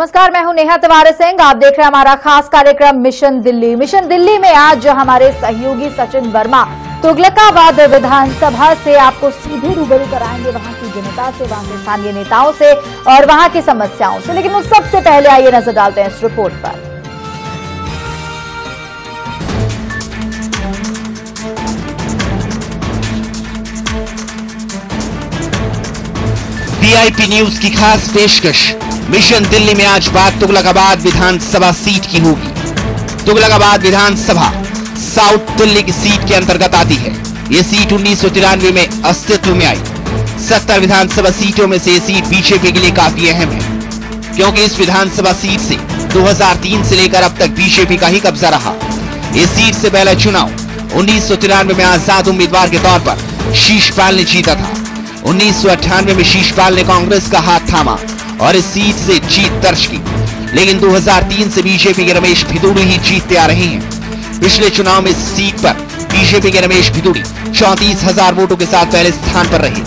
नमस्कार, मैं हूं नेहा तिवारी सिंह। आप देख रहे हैं हमारा खास कार्यक्रम मिशन दिल्ली। मिशन दिल्ली में आज जो हमारे सहयोगी सचिन वर्मा तुगलकाबाद विधानसभा से आपको सीधे रूबरू कराएंगे वहां की जनता से, वहां के स्थानीय नेताओं से और वहां की समस्याओं से। लेकिन उस सबसे पहले आइए नजर डालते हैं इस रिपोर्ट पर। वीआईपी न्यूज की खास पेशकश। मिशन दिल्ली में आज बात तुगलकाबाद विधानसभा सीट की होगी। तुगलकाबाद विधानसभा साउथ दिल्ली की सीट के अंतर्गत आती है। ये सीट 1993 में अस्तित्व में आई। 70 विधानसभा सीटों में से ये सीट बीजेपी के लिए काफी अहम है, क्योंकि इस विधानसभा सीट से 2003 से लेकर अब तक बीजेपी का ही कब्जा रहा। इस सीट से पहला चुनाव 1993 में आजाद उम्मीदवार के तौर पर शीशपाल ने जीता था। 1998 में शीशपाल ने कांग्रेस का हाथ थामा और इस सीट से जीत दर्ज की। लेकिन 2003 से बीजेपी के रमेश भिदुड़ी ही जीतते आ रहे हैं। पिछले चुनाव में इस सीट पर बीजेपी के रमेश भिदुड़ी 34,000 वोटों के साथ पहले स्थान पर रहे।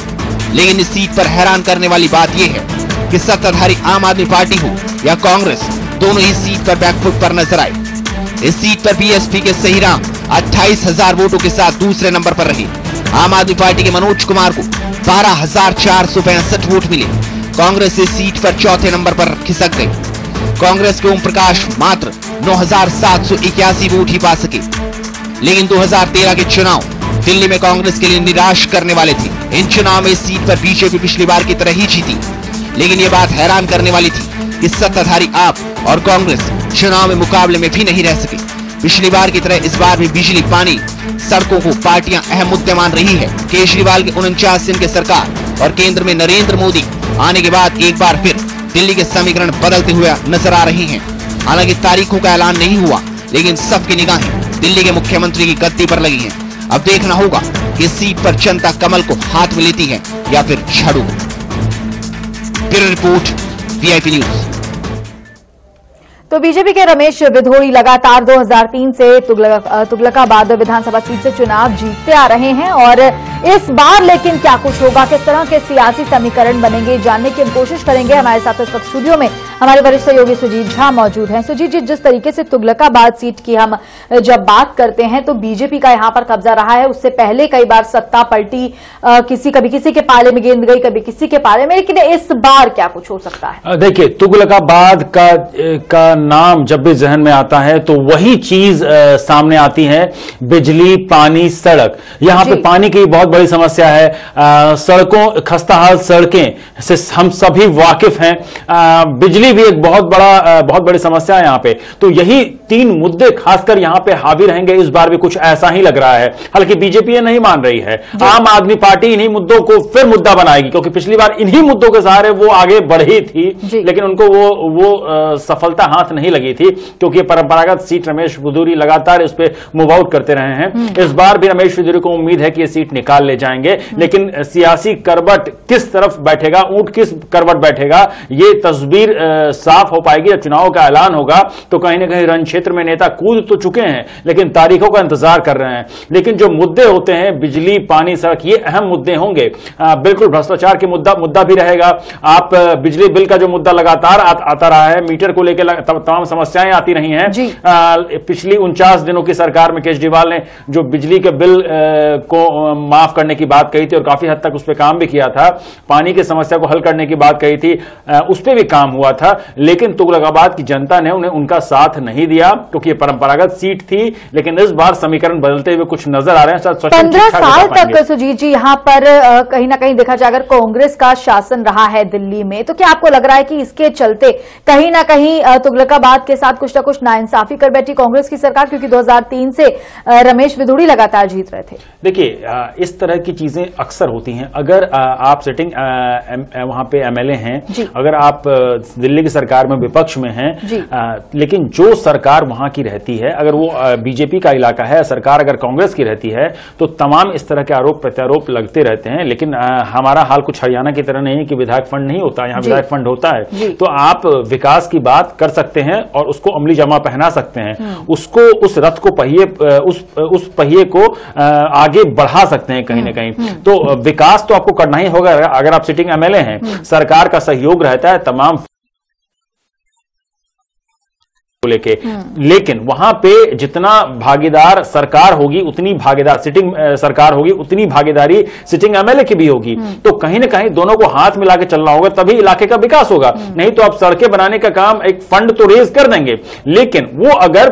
लेकिन इस सीट पर हैरान करने वाली बात यह है कि सत्ताधारी आम आदमी पार्टी हो या कांग्रेस, दोनों ही सीट पर बैकफुट पर नजर आए। इस सीट पर बीएसपी के सहीराम 28,000 वोटों के साथ दूसरे नंबर पर रहे। आम आदमी पार्टी के मनोज कुमार को 12,465 वोट मिले। कांग्रेस इस सीट पर चौथे नंबर पर खिसक गई। कांग्रेस के ओम प्रकाश मात्र 9,781 वोट ही पा सके। लेकिन 2013 के चुनाव दिल्ली में कांग्रेस के लिए निराश करने वाले थे। इन चुनाव में इस सीट पर बीजेपी पिछली बार की तरह ही जीती। लेकिन यह बात हैरान करने वाली थी कि सत्ताधारी आप और कांग्रेस चुनाव में मुकाबले में भी नहीं रह सके। पिछली बार की तरह इस बार भी बिजली, पानी, सड़कों को पार्टियां अहम मुद्दे मान रही है। केजरीवाल के 49 दिन के सरकार और केंद्र में नरेंद्र मोदी आने के बाद एक बार फिर दिल्ली के समीकरण बदलते हुए नजर आ रहे हैं। हालांकि तारीखों का ऐलान नहीं हुआ, लेकिन सबकी निगाहें दिल्ली के मुख्यमंत्री की गद्दी पर लगी हैं। अब देखना होगा कि इस सीट पर जनता कमल को हाथ में लेती है या फिर झाड़ू को। Bureau report, VIP news. तो बीजेपी के रमेश भिदुड़ी लगातार 2003 से तुगलकाबाद विधानसभा सीट से चुनाव जीतते आ रहे हैं और इस बार लेकिन क्या कुछ होगा, किस तरह के सियासी समीकरण बनेंगे, जानने की हम कोशिश करेंगे। हमारे साथ इस वक्त स्टूडियो में हमारे वरिष्ठ सहयोगी सुजीत झा मौजूद हैं। सुजीत जी, जिस तरीके से तुगलकाबाद सीट की हम जब बात करते हैं तो बीजेपी का यहां पर कब्जा रहा है। उससे पहले कई बार सत्ता पलटी, कभी किसी के पाले में गेंद गई, कभी किसी के पाले में, लेकिन इस बार क्या कुछ हो सकता है? देखिए, तुगलकाबाद का नाम जब भी जहन में आता है तो वही चीज सामने आती है, बिजली, पानी, सड़क। यहां पे पानी की बहुत बड़ी समस्या है। सड़कों, खस्ताहाल सड़कें से हम सभी वाकिफ हैं। बिजली भी एक बहुत बड़ी समस्या है यहां पे। तो यही तीन मुद्दे खासकर यहां पे हावी रहेंगे। इस बार भी कुछ ऐसा ही लग रहा है। हालांकि बीजेपी ये नहीं मान रही है। आम आदमी पार्टी इन्हीं मुद्दों को फिर मुद्दा बनाएगी, क्योंकि पिछली बार इन्हीं मुद्दों के सहारे वो आगे बढ़ी थी, लेकिन उनको वो सफलता हाथ नहीं लगी थी, क्योंकि परंपरागत सीट रमेश भिदुड़ी लगातार इस पे मूव आउट करते रहे हैं। इस बार भी रमेश भिदुड़ी को उम्मीद है कि ये सीट निकाल ले जाएंगे। लेकिन सियासी करवट किस तरफ बैठेगा, ऊंट किस करवट बैठेगा, ये तस्वीर साफ हो पाएगी जब चुनाव का ऐलान होगा। तो कहीं ना कहीं रण क्षेत्र में नेता कूद तो चुके हैं, लेकिन तारीखों का इंतजार कर रहे हैं। लेकिन जो मुद्दे होते हैं, बिजली, पानी, सड़क, ये अहम मुद्दे होंगे। बिल्कुल भ्रष्टाचार के मुद्दा भी रहेगा। आप बिजली बिल का जो मुद्दा लगातार आता रहा है, मीटर को लेकर तमाम समस्याएं आती रही हैं। पिछली 49 दिनों की सरकार में केजरीवाल ने जो बिजली के बिल को माफ करने की बात कही थी और काफी हद तक उस पर काम भी किया था। पानी की समस्या को हल करने की बात कही थी, उस पर भी काम हुआ था। लेकिन तुगलकाबाद की जनता ने उन्हें उनका साथ नहीं दिया, क्योंकि ये परंपरागत सीट थी। लेकिन इस बार समीकरण बदलते हुए कुछ नजर आ रहे हैं। 15 साल तक सुजीत जी यहाँ पर कहीं ना कहीं देखा जाए, अगर कांग्रेस का शासन रहा है दिल्ली में, तो क्या आपको लग रहा है कि इसके चलते कहीं ना कहीं तुगलकाबाद के साथ कुछ ना कुछ नाइंसाफी कर बैठी कांग्रेस की सरकार, क्योंकि 2003 से रमेश भिदुड़ी लगातार जीत रहे थे? देखिए, इस तरह की चीजें अक्सर होती हैं। अगर आप सिटिंग वहां पे एमएलए हैं, अगर आप दिल्ली की सरकार में विपक्ष में हैं, लेकिन जो सरकार वहां की रहती है, अगर वो बीजेपी का इलाका है, सरकार अगर कांग्रेस की रहती है, तो तमाम इस तरह के आरोप प्रत्यारोप लगते रहते हैं। लेकिन हमारा हाल कुछ हरियाणा की तरह नहीं है कि विधायक फंड नहीं होता, यहाँ विधायक फंड होता है। तो आप विकास की बात कर सकते हैं और उसको अमली जमा पहना सकते हैं, उसको उस रथ को उस पहिए को आगे बढ़ा सकते हैं कहीं ना कहीं। तो विकास तो आपको करना ही होगा अगर आप सिटिंग एमएलए हैं। सरकार का सहयोग रहता है, तमाम लेके, लेकिन वहां पे जितना भागीदार सरकार होगी उतनी भागीदार सिटिंग सरकार होगी, उतनी भागीदारी सिटिंग एमएलए की भी होगी। तो कहीं ना कहीं दोनों को हाथ मिला के चलना होगा, तभी इलाके का विकास होगा। नहीं तो आप सड़कें बनाने का काम एक फंड तो रेज कर देंगे, लेकिन वो अगर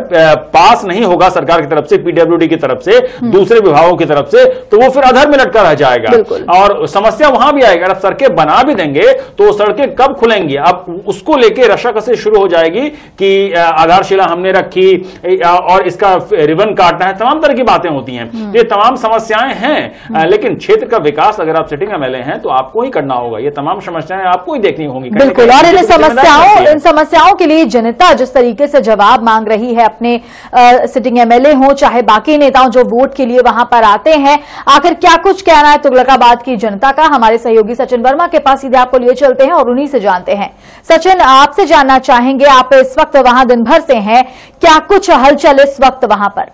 पास नहीं होगा सरकार की तरफ से, पीडब्ल्यूडी की तरफ से, दूसरे विभागों की तरफ से, तो वो फिर अधर में लटका रह जाएगा और समस्या वहां भी आएगी। अगर आप सड़कें बना भी देंगे तो सड़कें कब खुलेंगी, अब उसको लेकर रशाकसी शुरू हो जाएगी कि आधारशिला हमने रखी और इसका रिबन काटना है, तमाम तरह की बातें होती हैं। ये तमाम समस्याएं हैं, लेकिन क्षेत्र का विकास अगर आप सिटिंग एमएलए हैं तो आपको ही करना होगा। ये तमाम समस्याएं आपको ही देखनी होंगी। बिल्कुल, और इन समस्याओं के लिए जनता जिस तरीके से जवाब मांग रही है, अपने सिटिंग एमएलए हो चाहे बाकी नेताओं जो वोट के लिए वहां पर आते हैं, आखिर क्या कुछ कहना है तुगलकाबाद की जनता का। हमारे सहयोगी सचिन वर्मा के पास सीधे आपको लिए चलते हैं और उन्हीं से जानते हैं। सचिन, आपसे जानना चाहेंगे, आप इस वक्त वहां दिन भर से हैं, क्या कुछ हलचल इस वक्त वहां पर?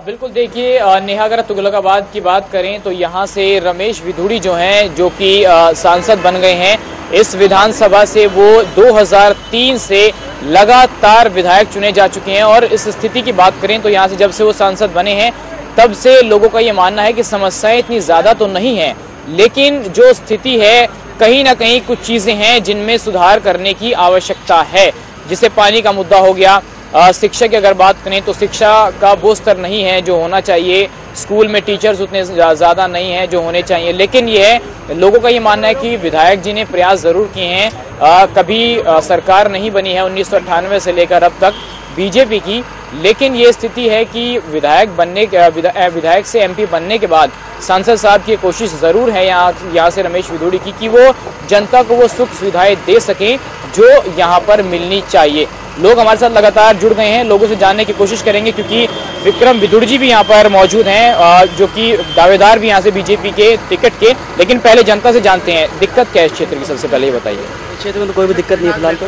बिल्कुल, देखिए नेहा, अगर तुगलकाबाद की बात करें तो यहाँ से रमेश विधुड़ी जो हैं, जो कि सांसद बन गए हैं इस विधानसभा से, वो 2003 से लगातार विधायक चुने जा चुके हैं। और इस स्थिति की बात करें तो यहाँ से जब से वो सांसद बने हैं तब से लोगों का ये मानना है कि समस्याएं इतनी ज्यादा तो नहीं है, लेकिन जो स्थिति है कहीं ना कहीं कुछ चीजें हैं जिनमें सुधार करने की आवश्यकता है। जैसे पानी का मुद्दा हो गया, शिक्षा की अगर बात करें तो शिक्षा का वो स्तर नहीं है जो होना चाहिए, स्कूल में टीचर्स उतने ज़्यादा नहीं हैं जो होने चाहिए। लेकिन ये है, लोगों का ये मानना है कि विधायक जी ने प्रयास ज़रूर किए हैं। कभी सरकार नहीं बनी है 1998 से लेकर अब तक बीजेपी की, लेकिन ये स्थिति है कि विधायक से एमपी बनने के बाद सांसद साहब की कोशिश ज़रूर है यहाँ से रमेश विधुड़ी की कि वो जनता को वो सुख सुविधाएं दे सकें जो यहाँ पर मिलनी चाहिए। लोग हमारे साथ लगातार जुड़ गए हैं, लोगों से जानने की कोशिश करेंगे क्योंकि विक्रम विधुड़ी जी भी यहाँ पर मौजूद हैं, जो कि दावेदार भी यहाँ से बीजेपी के टिकट के। लेकिन पहले जनता से जानते हैं दिक्कत क्या है इस क्षेत्र की, सबसे पहले ये बताइए। इस क्षेत्र में तो कोई भी दिक्कत नहीं है फिलहाल तो।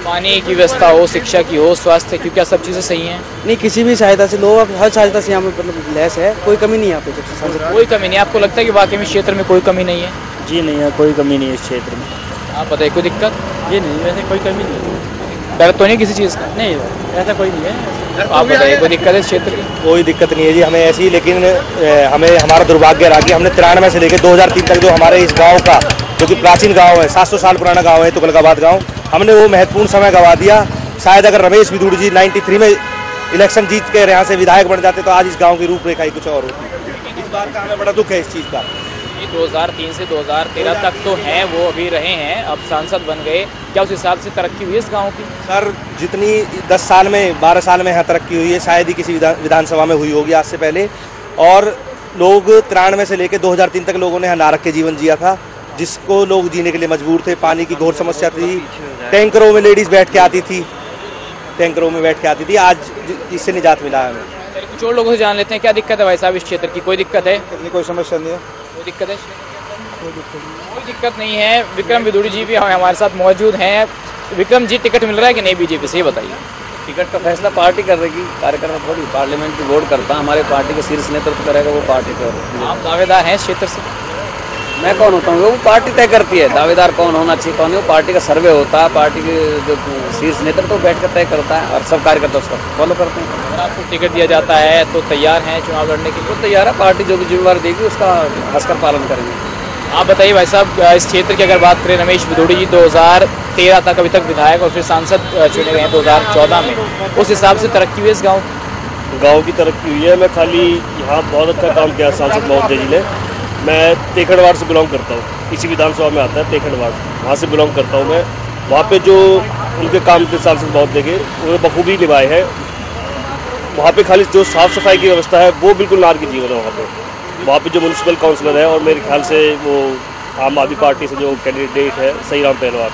पानी की व्यवस्था हो, शिक्षा की हो, स्वास्थ्य की, क्या सब चीज़ें सही हैं? नहीं, किसी भी सहायता से लोग हर सहायता से यहाँ पे मतलब लैस है, कोई कमी नहीं है यहाँ पे। कोई कमी नहीं? आपको लगता है कि वाकई में क्षेत्र में कोई कमी नहीं है? जी नहीं है, कोई कमी नहीं है इस क्षेत्र में। आप बताइए, कोई दिक्कत? जी नहीं, वैसे कोई कमी नहीं है। डर तो नहीं किसी चीज़ का? नहीं, ऐसा कोई नहीं है। आप बताइए, कोई दिक्कत है इस क्षेत्र की? कोई दिक्कत नहीं है जी हमें ऐसी, लेकिन हमें हमारा दुर्भाग्य रहा कि हमने 93 से लेकर 2003 तक जो हमारे इस गांव का, जो कि प्राचीन गांव है, 700 साल पुराना गांव है तुगलकाबाद गांव, हमने वो महत्वपूर्ण समय गंवा दिया। शायद अगर रमेश विधुड़ी जी 93 में इलेक्शन जीत के यहाँ से विधायक बन जाते तो आज इस गाँव की रूपरेखा ही कुछ और होती। इस बात का हमें बड़ा दुख है इस चीज़ का। 2003 से 2013 तक तो हैं, वो अभी रहे हैं, अब सांसद बन गए, क्या उस हिसाब से तरक्की हुई इस गांव की? सर, जितनी 10 साल में 12 साल में यहाँ तरक्की हुई है शायद ही किसी विधानसभा में हुई होगी आज से पहले। और लोग 93 से लेकर 2003 तक लोगों ने यहाँ नारक के जीवन जिया था, जिसको लोग जीने के लिए मजबूर थे। पानी की घोर समस्या थी, टैंकरों में लेडीज बैठ के आती थी, आज इससे निजात मिला है हमें। कुछ और लोगों से जान लेते हैं, क्या दिक्कत है भाई साहब इस क्षेत्र की? कोई दिक्कत है? कोई समस्या नहीं है। कोई दिक्कत है? कोई दिक्कत नहीं है। विक्रम विधुड़ी जी भी हमारे साथ मौजूद हैं। विक्रम जी, टिकट मिल रहा है कि नहीं बीजेपी से, ये बताइए। टिकट का फैसला पार्टी कर रही, कार्यकर्ता थोड़ी पार्लियामेंट की वोट करता, हमारे पार्टी के शीर्ष नेतृत्व करेगा वो पार्टी का। आप दावेदार हैं इस क्षेत्र से? मैं कौन होता हूँ? वो पार्टी तय करती है दावेदार कौन होना चाहिए कौन नहीं। वो पार्टी का सर्वे होता है, पार्टी के जो शीर्ष नेतृत्व बैठ कर तय करता है और सब कार्यकर्ता उसका फॉलो करते हैं। अगर आपको टिकट दिया जाता है तो तैयार हैं चुनाव लड़ने के लिए? तो तैयार है, पार्टी जो भी जिम्मेवारी देगी उसका हंसकर पालन करेंगे। आप बताइए भाई साहब, इस क्षेत्र की अगर बात करें, रमेश विधुड़ी जी 2013 तक अभी तक विधायक और फिर सांसद चुने गए हैं 2014 में, उस हिसाब से तरक्की हुई इस गाँव की तरक्की हुई है। मैं खाली यहाँ बहुत अच्छा काम किया सांसद महोदय जी ने। मैं तेखड़वाड़ से बिलोंग करता हूँ, इसी विधानसभा में आता है तेखड़वाड़, वहाँ से बिलोंग करता हूँ मैं। वहाँ पे जो उनके काम के सांसद महोदय के उन्होंने बखूबी निभाए हैं। वहाँ पे खाली जो साफ़ सफाई की व्यवस्था है वो बिल्कुल नार की जीवन है। वहाँ पे जो म्यूनसिपल काउंसलर है और मेरे ख्याल से वो आम आदमी पार्टी से जो कैंडिडेट है सहीराम पहलवान,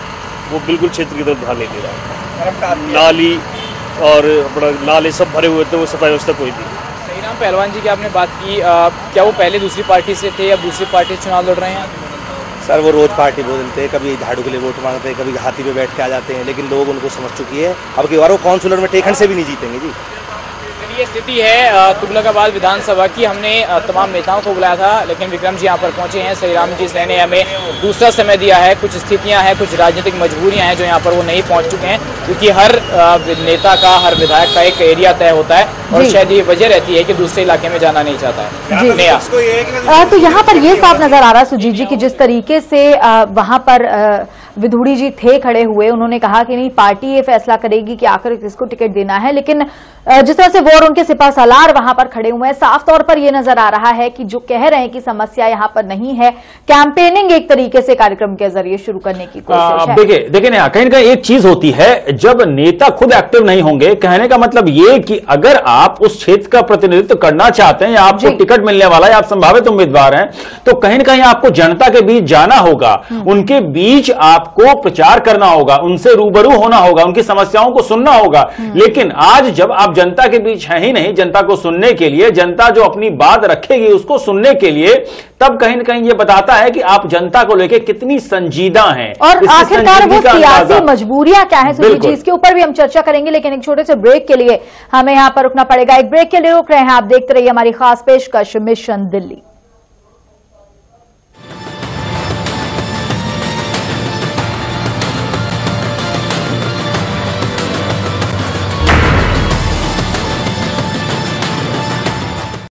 वो बिल्कुल क्षेत्र की तरफ ध्यान नहीं दे रहा। नाली और अपना नाले सब भरे हुए थे, वो सफाई व्यवस्था कोई नहीं। सहीराम पहलवान जी की आपने बात की, क्या वो पहले दूसरी पार्टी से थे या दूसरी पार्टी से चुनाव लड़ रहे हैं? सर, वो रोज़ पार्टी बदलते हैं, कभी झाड़ू के लिए वोट मांगते हैं, कभी हाथी पे बैठ के आ जाते हैं, लेकिन लोग उनको समझ चुकी है। अब की बार वो काउंसलर में टेखन से भी नहीं जीतेंगे जी। ये स्थिति है तुगलकाबाद विधानसभा की। हमने तमाम नेताओं को बुलाया था, लेकिन विक्रम जी यहाँ पर पहुंचे हैं। श्रीराम जी ने हमें दूसरा समय दिया है। कुछ स्थितियां हैं, कुछ राजनीतिक मजबूरियां हैं जो यहाँ पर वो नहीं पहुंच चुके हैं, क्योंकि हर नेता का, हर विधायक का एक एरिया तय होता है और शायद ये वजह रहती है कि दूसरे इलाके में जाना नहीं चाहता है। तो यहाँ पर ये साफ नजर आ रहा है सुजीत जी की जिस तरीके से वहां पर विधूड़ी जी थे खड़े हुए, उन्होंने कहा कि नहीं पार्टी ये फैसला करेगी कि आखिर किसको टिकट देना है, लेकिन जिस तरह से वो और उनके सिपा सालार वहां पर खड़े हुए हैं, साफ तौर पर यह नजर आ रहा है कि जो कह रहे हैं कि समस्या यहां पर नहीं है, कैंपेनिंग एक तरीके से कार्यक्रम के जरिए शुरू करने की कोशिश है। देखिए ना, कहीं ना कहीं एक चीज होती है, जब नेता खुद एक्टिव नहीं होंगे, कहने का मतलब ये कि अगर आप उस क्षेत्र का प्रतिनिधित्व करना चाहते हैं या आपको टिकट मिलने वाला है, आप संभावित उम्मीदवार हैं, तो कहीं ना कहीं आपको जनता के बीच जाना होगा, उनके बीच आपको प्रचार करना होगा, उनसे रूबरू होना होगा, उनकी समस्याओं को सुनना होगा। लेकिन आज जब आप जनता के बीच है ही नहीं, जनता को सुनने के लिए, जनता जो अपनी बात रखेगी उसको सुनने के लिए, तब कहीं ना कहीं ये बताता है कि आप जनता को लेकर कितनी संजीदा हैं। और आखिरकार वो सियासी मजबूरियां क्या है सुजीत जी, इसके ऊपर भी हम चर्चा करेंगे, लेकिन एक छोटे से ब्रेक के लिए हमें यहां पर रुकना पड़ेगा। एक ब्रेक के लिए रुक रहे हैं, आप देखते रहिए हमारी खास पेशकश मिशन दिल्ली।